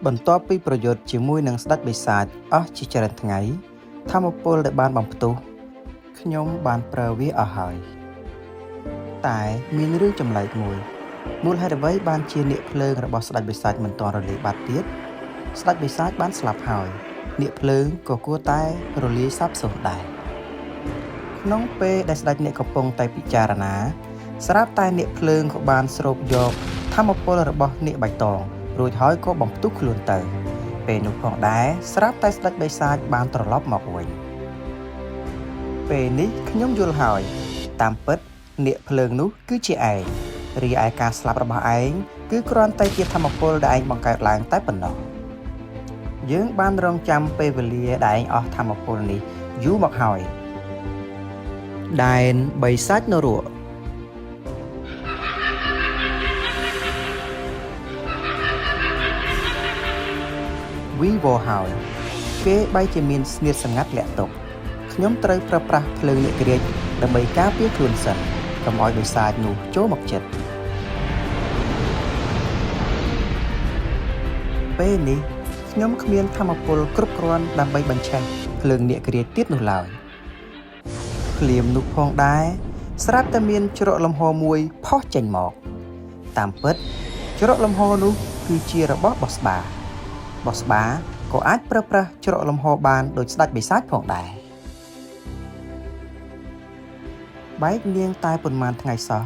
បន្ទាប់ពីប្រយុទ្ធជាមួយនឹងស្ដេចបិសាចអស់ជាច្រើនថ្ងៃថាមពលដែលបានបំផ្ទុះខ្ញុំបានប្រើវាអស់ហើយតែមានរឿងចម្លែកមួយមូលហេតុអ្វីបានជានាគភ្លើងរបស់ស្ដេចបិសាចមិនទាន់រលាយបាត់ទៀតស្ដេចបិសាចបានស្លាប់ហើយនាគភ្លើងក៏គួរតែរលាយសាបសូន្យដែរក្នុងពេលដែលស្ដេចនាគកំពុងតែពិចារណាស្រាប់តែនាគភ្លើងក៏បានស្រូបយកថាមពលរបស់នាគបៃតងរួចហើយក៏បំផ្ទុះខ្លួនទៅពេលនោះផងដែរស្រាប់តែស្ដេចបិសាចបានត្រឡប់មកវិញពេលនេះខ្ញុំយល់ហើយតាមពិតនាគភ្លើងនោះគឺជាឯងរីឯការស្លាប់របស់ឯងគឺគ្រាន់តែជាថាមពលដែលឯងបង្កើតឡើងតែប៉ុណ្ណោះយើងបានរងចាំពេលវេលាដែលឯងអស់ថាមពលនេះយូរមកហើយដែនបិសាចនរកវីវហើយគេបែរជាមានស្នៀតសម្ងាត់លាក់ទុកខ្ញុំត្រូវប្រើប្រាស់ភ្លើងនាគរាជដើម្បីការពារខ្លួនសិនកុំឲ្យបិសាចនោះចូលមកជិតពេលនេះខ្ញុំគ្មានថាមពលគ្រប់គ្រាន់ដើម្បីបញ្ឆេះភ្លើងនាគរាជទៀតនោះឡើយភ្លាមនោះផងដែរស្រាប់តែមានច្រកលំហមួយផុសចេញមកតាមពិតច្រកលំហនោះគឺជារបស់បោះស្បាក៏អាចប្រើប្រាស់ច្រកលំហបានដូចស្ដេចបិសាចផងដែរបែកនាងតែប៉ុន្មានថ្ងៃសោះ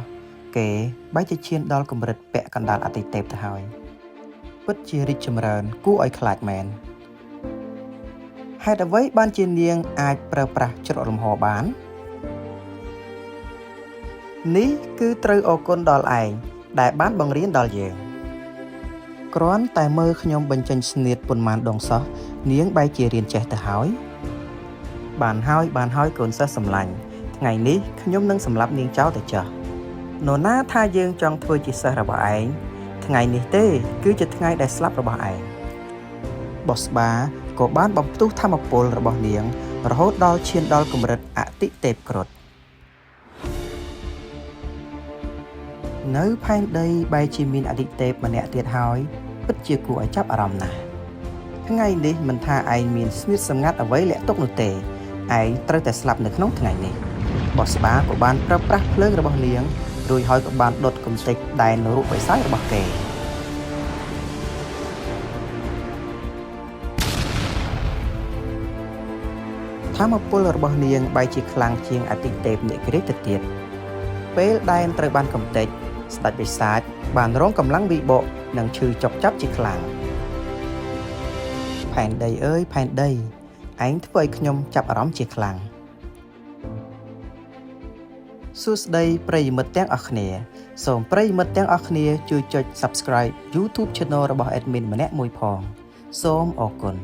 គេបែរជាឈានដល់កម្រិតពាក់កណ្ដាលអតិទេពទៅហើយពិតជារីកចម្រើនគួរឲ្យខ្លាចមែនហេតុអ្វីបានជានាងអាចប្រើប្រាស់ច្រកលំហបាននេះគឺត្រូវអរគុណដល់ឯងដែលបានបង្រៀនដល់យើងគ្រាន់តែមើលខ្ញុំបញ្ចេញស្នៀតប៉ុន្មានដងសោះនាងបែរជារៀនចេះទៅហើយបានហើយកូនសិស្សសម្លាញ់ថ្ងៃនេះខ្ញុំនឹងសម្លាប់នាងចោលទៅចោះនរណាថាយើងចង់ធ្វើជាសិស្សរបស់ឯងថ្ងៃនេះទេគឺជាថ្ងៃដែលស្លាប់របស់ឯងបោះស្បាក៏បានបំផ្ទុះថាមពលរបស់នាងរហូតដល់ឈានដល់កម្រិតអតិទេពគ្រុឌនៅផែនដីបែរជាមានអតិទេពម្នាក់ទៀតហើយពិតជាគួរឲ្យចាប់អារម្មណ៍ណាស់ថ្ងៃនេះមិនថាឯងមានស្នៀតសម្ងាត់អ្វីលាក់ទុកនោះទេឯងត្រូវតែស្លាប់នៅក្នុងថ្ងៃនេះបោះស្បាក៏បានប្រើប្រាស់ភ្លើងរបស់នាងរួចហើយក៏បានដុតកំទេចដែននរកបិសាចរបស់គេថាមពលរបស់នាងបែរជាខ្លាំងជាងអតិទេពនាគរាជទៅទៀតពេលដែនត្រូវបានកំទេចស្ដេចបិសាចបានរងកម្លាំងវិបុកនិងឈឺចុកចាប់ជាខ្លាំងផែនដីអើយផែនដីឯងធ្វើឲ្យខ្ញុំចាប់អារម្មណ៍ជាខ្លាំងសួស្តីប្រិយមិត្តទាំងអស់គ្នាសូមប្រិយមិត្តទាំងអស់គ្នាជួយចុច Subscribe YouTube Channel របស់ Admin ម្នាក់មួយផងសូមអរគុណ